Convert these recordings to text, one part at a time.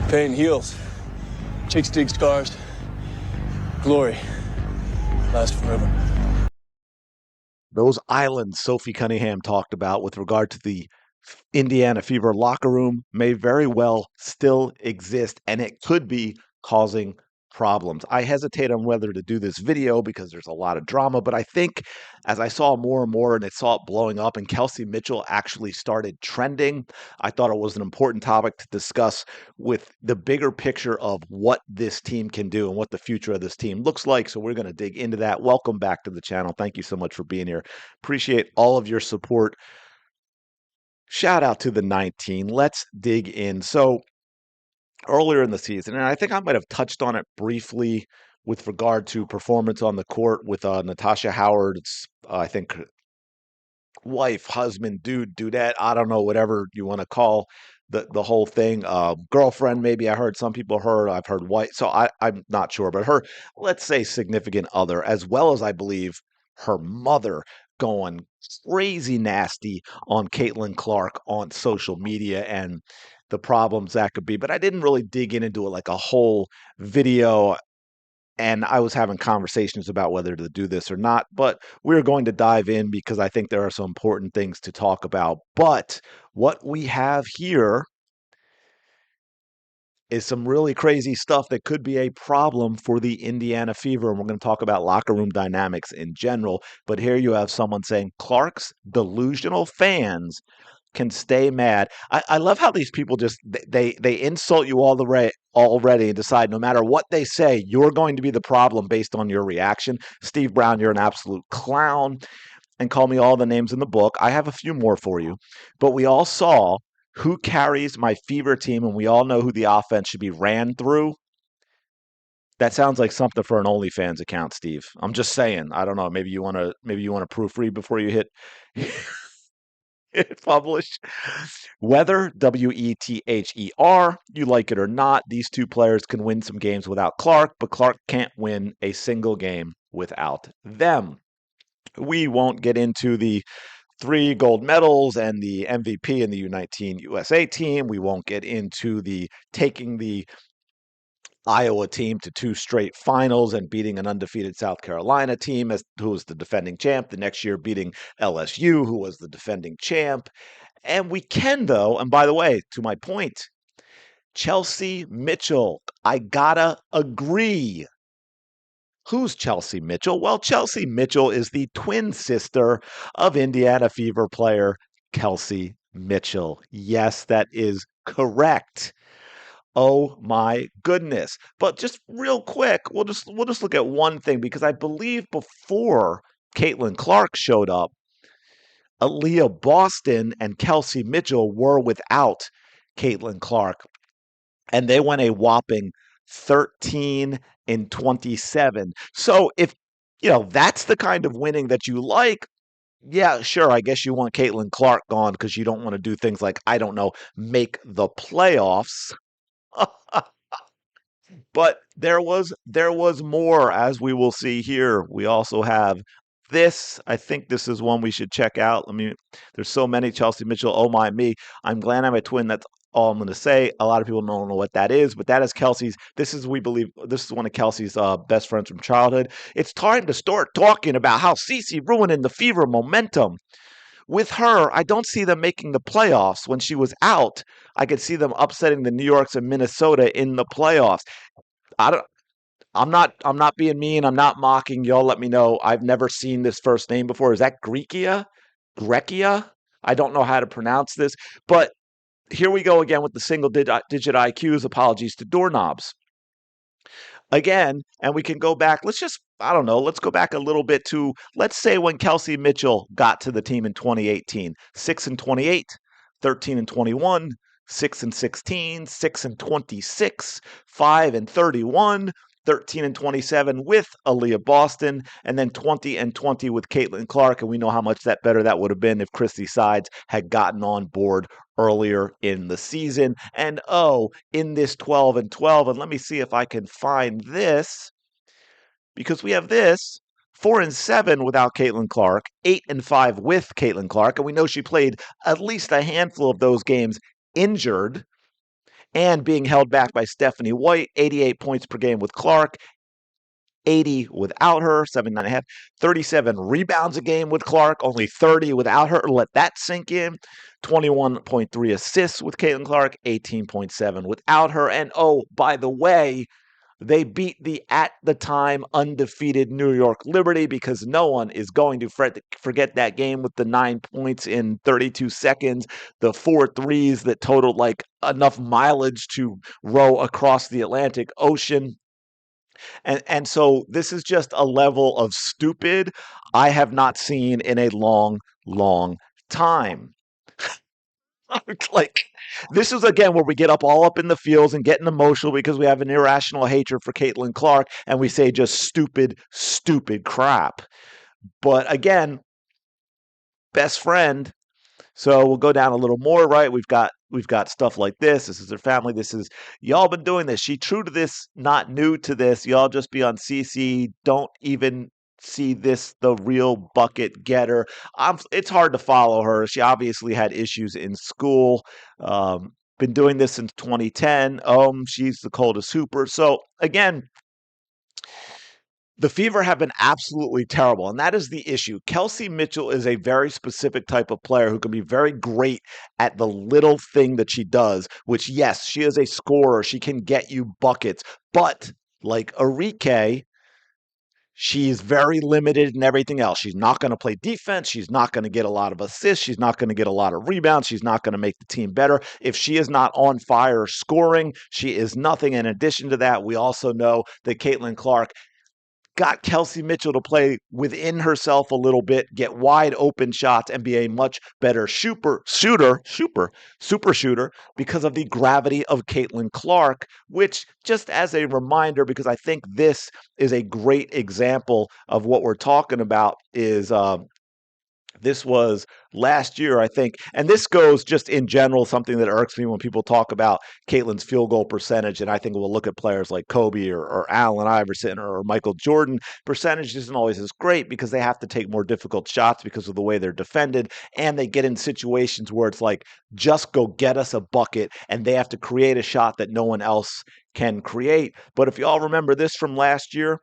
Pain heals. Chicks dig scars. Glory lasts forever. Those islands Sophie Cunningham talked about with regard to the Indiana Fever locker room may very well still exist, and it could be causing problems. I hesitate on whether to do this video because there's a lot of drama, but I think as I saw more and more and it saw it blowing up and Kelsey Mitchell actually started trending, I thought it was an important topic to discuss with the bigger picture of what this team can do and what the future of this team looks like. So we're going to dig into that. Welcome back to the channel. Thank you so much for being here. Appreciate all of your support. Shout out to the 19. Let's dig in. So earlier in the season, and I think I might have touched on it briefly with regard to performance on the court with Natasha Howard's, I think, wife, husband, dudette, I don't know, whatever you want to call the whole thing. Girlfriend, maybe I heard some people heard, I've heard wife, so I'm not sure, but her, let's say, significant other, as well as I believe her mother going crazy nasty on Caitlin Clark on social media and the problems that could be. But I didn't really dig into it like a whole video, and I was having conversations about whether to do this or not, but we're going to dive in because I think there are some important things to talk about. But what we have here is some really crazy stuff that could be a problem for the Indiana Fever. And we're going to talk about locker room dynamics in general. But here you have someone saying Clark's delusional fans can stay mad. I love how these people just they insult you all the way already and decide no matter what they say, you're going to be the problem based on your reaction. Steve Brown, you're an absolute clown, and call me all the names in the book. I have a few more for you, but we all saw who carries my Fever team, and we all know who the offense should be ran through. That sounds like something for an OnlyFans account, Steve. I'm just saying. I don't know. Maybe you want to proofread before you hit hit publish. Whether Wether, you like it or not, these two players can win some games without Clark, but Clark can't win a single game without them. We won't get into the 3 gold medals and the MVP in the U19 USA team. We won't get into the taking the Iowa team to 2 straight finals and beating an undefeated South Carolina team who was the defending champ. The next year beating LSU, who was the defending champ. And we can, though, and by the way, to my point, Kelsey Mitchell, I gotta agree. Who's Kelsey Mitchell? Well, Kelsey Mitchell is the twin sister of Indiana Fever player Kelsey Mitchell. Yes, that is correct. Oh my goodness. But just real quick, we'll just look at one thing because I believe before Caitlin Clark showed up, Aaliyah Boston and Kelsey Mitchell were without Caitlin Clark, and they went a whopping 13 and 27. So if that's the kind of winning that you like, yeah, sure. I guess you want Caitlin Clark gone because you don't want to do things like, I don't know, make the playoffs. But there was more, as we will see here. We also have this. I think this is one we should check out. There's so many. Chelsea Mitchell, oh my me. I'm glad I'm a twin. That's all I'm going to say. A lot of people don't know what that is, but that is Kelsey's. We believe this is one of Kelsey's best friends from childhood. It's time to start talking about how Cece ruining the Fever momentum. With her, I don't see them making the playoffs. When she was out, I could see them upsetting the New Yorks and Minnesota in the playoffs. I don't. I'm not being mean. I'm not mocking. Y'all let me know. I've never seen this first name before. Is that Greekia? Grekia? I don't know how to pronounce this. But here we go again with the single digit IQs. Apologies to doorknobs. Again, and we can go back. I don't know, let's go back a little bit to, let's say when Kelsey Mitchell got to the team in 2018, 6 and 28, 13 and 21, 6 and 16, 6 and 26, 5 and 31, 13 and 27 with Aaliyah Boston, and then 20 and 20 with Caitlin Clark. And we know how much better that would have been if Christy Sides had gotten on board earlier in the season. And in this 12 and 12, and let me see if I can find this, because we have this 4 and 7 without Caitlin Clark, 8 and 5 with Caitlin Clark, and we know she played at least a handful of those games injured. and being held back by Stephanie White, 88 points per game with Clark, 80 without her, 79.5, 37 rebounds a game with Clark, only 30 without her. Let that sink in. 21.3 assists with Caitlin Clark, 18.7 without her. And oh, by the way, they beat the at the time undefeated New York Liberty because no one is going to forget that game with the 9 points in 32 seconds, the 4 threes that totaled like enough mileage to row across the Atlantic Ocean. And so this is just a level of stupid I have not seen in a long, long time. Like, this is again where we get all up in the fields and getting emotional because we have an irrational hatred for Caitlin Clark and we say just stupid, stupid crap. But again, best friend. So we'll go down a little more, right? We've got stuff like this. This is her family. This is y'all been doing this. She true to this, not new to this. Y'all just be on CC. Don't even see this the real bucket getter. It's hard to follow her. She obviously had issues in school. Been doing this since 2010. She's the coldest hooper. So again, the Fever have been absolutely terrible, and that is the issue. Kelsey Mitchell is a very specific type of player who can be very great at the little thing that she does, which, yes, she is a scorer. She can get you buckets. But like Arike, she's very limited in everything else. She's not going to play defense. She's not going to get a lot of assists. She's not going to get a lot of rebounds. She's not going to make the team better. If she is not on fire scoring, she is nothing. In addition to that, we also know that Caitlin Clark got Kelsey Mitchell to play within herself a little bit, get wide open shots, and be a much better super shooter because of the gravity of Caitlin Clark, which, just as a reminder, because I think this is a great example of what we're talking about, is this was last year, I think. And this goes just in general, something that irks me when people talk about Caitlin's field goal percentage. And I think we'll look at players like Kobe or Allen Iverson or Michael Jordan. Percentage isn't always as great because they have to take more difficult shots because of the way they're defended. And they get in situations where it's like, just go get us a bucket. And they have to create a shot that no one else can create. But if you all remember this from last year,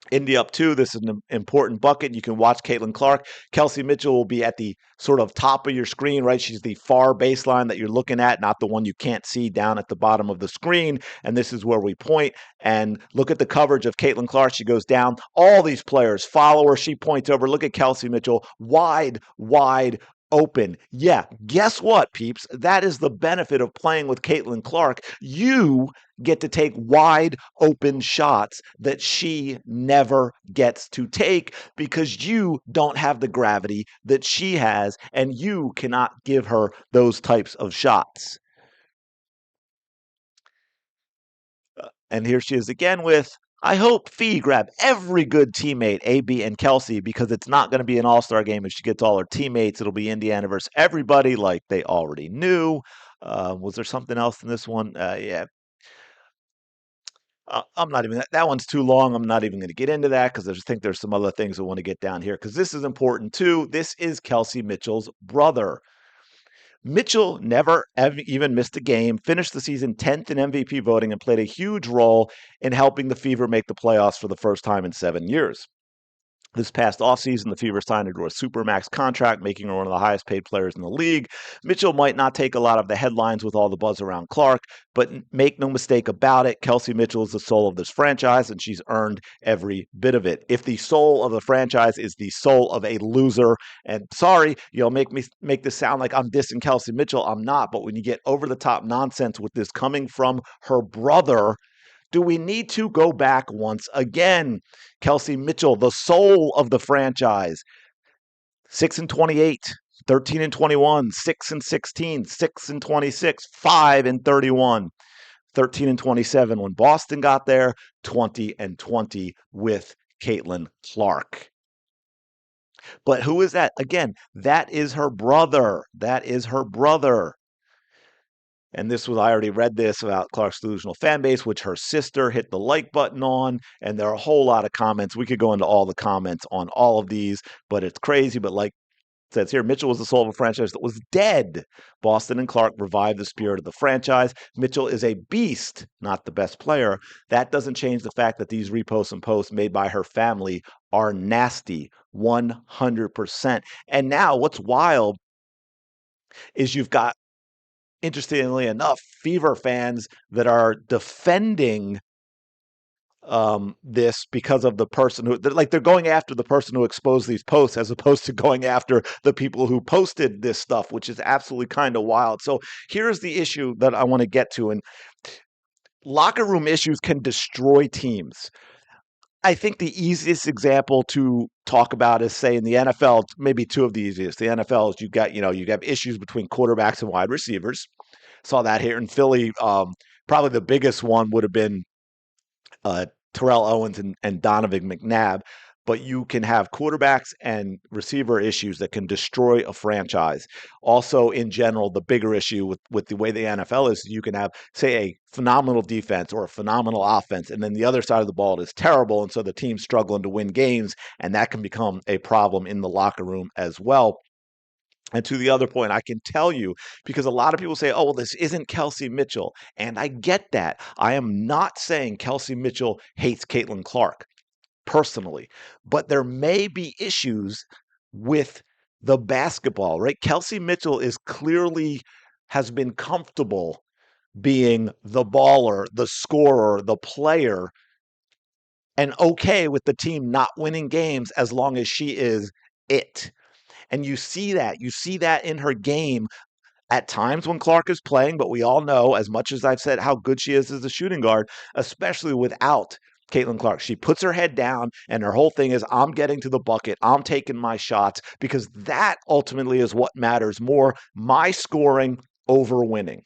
Indy up 2. This is an important bucket. You can watch Caitlin Clark. Kelsey Mitchell will be at the sort of top of your screen, right? She's the far baseline that you're looking at, not the one you can't see down at the bottom of the screen. And this is where we point and look at the coverage of Caitlin Clark. She goes down. All these players follow her. She points over. Look at Kelsey Mitchell. Wide, wide open. Yeah, guess what, peeps? That is the benefit of playing with Caitlin Clark. You get to take wide open shots that she never gets to take because you don't have the gravity that she has, and you cannot give her those types of shots. And here she is again with, I hope Fee grab every good teammate, AB and Kelsey, because it's not going to be an all-star game if she gets all her teammates. It'll be Indiana versus everybody like they already knew. Was there something else in this one? Yeah. I'm not even, that one's too long. I'm not even going to get into that because I just think there's some other things I want to get down here because this is important too. This is Kelsey Mitchell's brother. Mitchell never even missed a game, finished the season 10th in MVP voting, and played a huge role in helping the Fever make the playoffs for the first time in 7 years. This past offseason, the Fever signed her to a supermax contract, making her one of the highest paid players in the league. Mitchell might not take a lot of the headlines with all the buzz around Clark, but make no mistake about it, Kelsey Mitchell is the soul of this franchise, and she's earned every bit of it. If the soul of the franchise is the soul of a loser, and sorry, make this sound like I'm dissing Kelsey Mitchell, I'm not, but when you get over the top nonsense with this coming from her brother, do we need to go back once again? Kelsey Mitchell, the soul of the franchise, 6-28, 13-21, 6-16, 6-26, 5-31, 13-27 when Boston got there, 20-20 with Caitlin Clark. But who is that? Again, that is her brother. That is her brother. And this was, I already read this about Clark's delusional fan base, which her sister hit the like button on. And there are a whole lot of comments. We could go into all the comments on all of these, but it's crazy. But like says here, Mitchell was the soul of a franchise that was dead. Boston and Clark revived the spirit of the franchise. Mitchell is a beast, not the best player. That doesn't change the fact that these reposts and posts made by her family are nasty, 100%. And now what's wild is you've got, interestingly enough, Fever fans that are defending this because of the person who, like, they're going after the person who exposed these posts as opposed to going after the people who posted this stuff, which is absolutely kind of wild. So here's the issue that I want to get to. And locker room issues can destroy teams. I think the easiest example to talk about is, say, in the NFL, maybe two of the easiest. The NFL is you got issues between quarterbacks and wide receivers. Saw that here in Philly. Probably the biggest one would have been uh, Terrell Owens and Donovan McNabb. But you can have quarterbacks and receiver issues that can destroy a franchise. Also, in general, the bigger issue with the way the NFL is, you can have, say, a phenomenal defense or a phenomenal offense, and then the other side of the ball is terrible, and so the team's struggling to win games, and that can become a problem in the locker room as well. And to the other point, I can tell you, because a lot of people say, oh, well, this isn't Kelsey Mitchell. And I get that. I am not saying Kelsey Mitchell hates Caitlin Clark personally, but there may be issues with the basketball, right? Kelsey Mitchell is clearly has been comfortable being the baller, the scorer, the player, and okay with the team not winning games as long as she is it. And you see that. You see that in her game at times when Clark is playing, but we all know, as much as I've said how good she is as a shooting guard, especially without Caitlin Clark, she puts her head down and her whole thing is, I'm getting to the bucket, I'm taking my shots, because that ultimately is what matters more, my scoring over winning.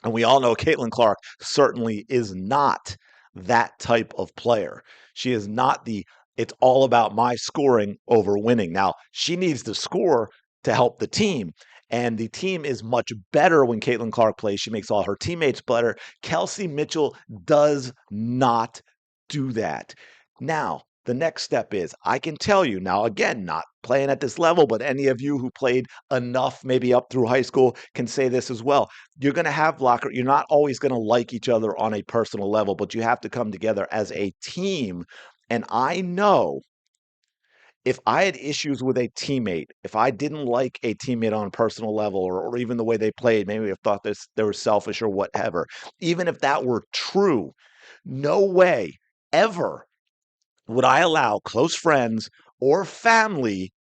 And we all know Caitlin Clark certainly is not that type of player. She is not the, it's all about my scoring over winning. Now, she needs to score to help the team. And the team is much better when Caitlin Clark plays. She makes all her teammates better. Kelsey Mitchell does not do that. Now, the next step is, I can tell you now, again, not playing at this level, but any of you who played enough, maybe up through high school, can say this as well. You're going to have you're not always going to like each other on a personal level, but you have to come together as a team. And I know if I had issues with a teammate, if I didn't like a teammate on a personal level, or even the way they played, maybe I thought they were selfish or whatever, even if that were true, no way ever would I allow close friends or family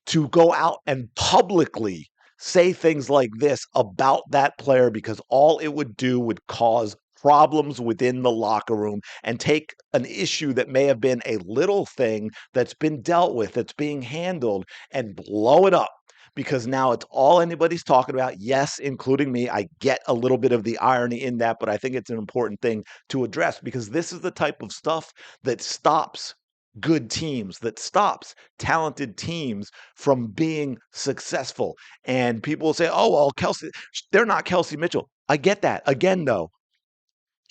to go out and publicly say things like this about that player, because all it would do would cause problems within the locker room and take an issue that may have been a little thing that's been dealt with, that's being handled, and blow it up. Because now it's all anybody's talking about. Yes, including me. I get a little bit of the irony in that, but I think it's an important thing to address, because this is the type of stuff that stops good teams, that stops talented teams from being successful. And people will say, oh, well, Kelsey, they're not Kelsey Mitchell. I get that. Again, though,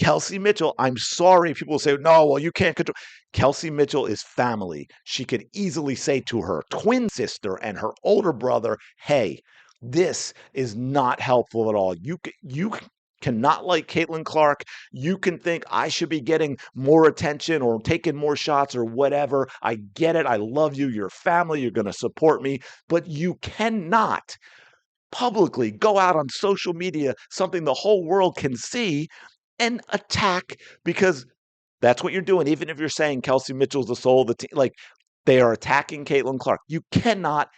Kelsey Mitchell, I'm sorry. People will say, no, well, you can't control. Kelsey Mitchell is family. She could easily say to her twin sister and her older brother, hey, this is not helpful at all. You cannot like Caitlin Clark. You can think I should be getting more attention or taking more shots or whatever. I get it. I love you. You're family. You're going to support me. But you cannot publicly go out on social media, something the whole world can see, and attack, because that's what you're doing. Even if you're saying Kelsey Mitchell's the soul of the team, like, they are attacking Caitlin Clark. You cannot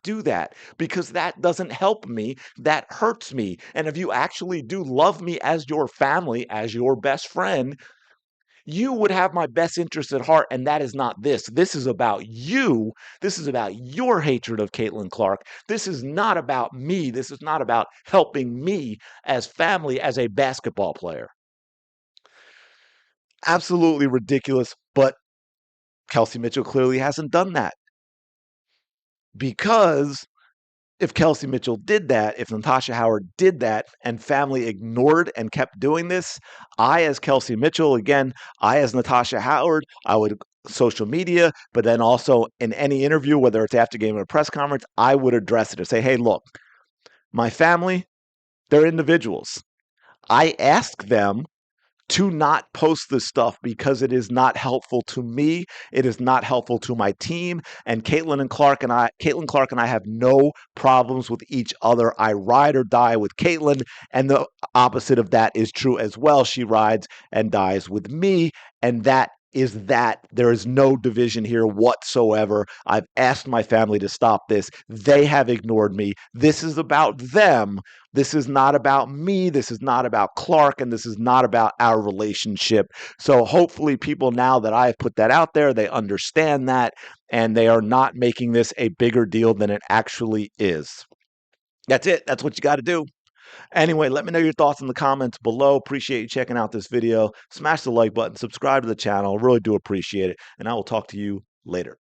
do that, because that doesn't help me. That hurts me. And if you actually do love me as your family, as your best friend, you would have my best interest at heart. And that is not this. This is about you. This is about your hatred of Caitlin Clark. This is not about me. This is not about helping me as family, as a basketball player. Absolutely ridiculous, but Kelsey Mitchell clearly hasn't done that, because if Kelsey Mitchell did that, if Natasha Howard did that, and family ignored and kept doing this, I, as Kelsey Mitchell, again, I, as Natasha Howard, I would social media, but then also in any interview, whether it's after game or a press conference, I would address it and say, hey, look, my family, they're individuals. I ask them to not post this stuff because it is not helpful to me. It is not helpful to my team. And Caitlin Clark and I have no problems with each other. I ride or die with Caitlin, and the opposite of that is true as well. She rides and dies with me, and that is that. There is no division here whatsoever. I've asked my family to stop this. They have ignored me. This is about them. This is not about me. This is not about Clark, and this is not about our relationship. So hopefully people, now that I have put that out there, they understand that, and they are not making this a bigger deal than it actually is. That's it. That's what you got to do. Anyway, let me know your thoughts in the comments below. Appreciate you checking out this video. Smash the like button, subscribe to the channel. Really do appreciate it. And I will talk to you later.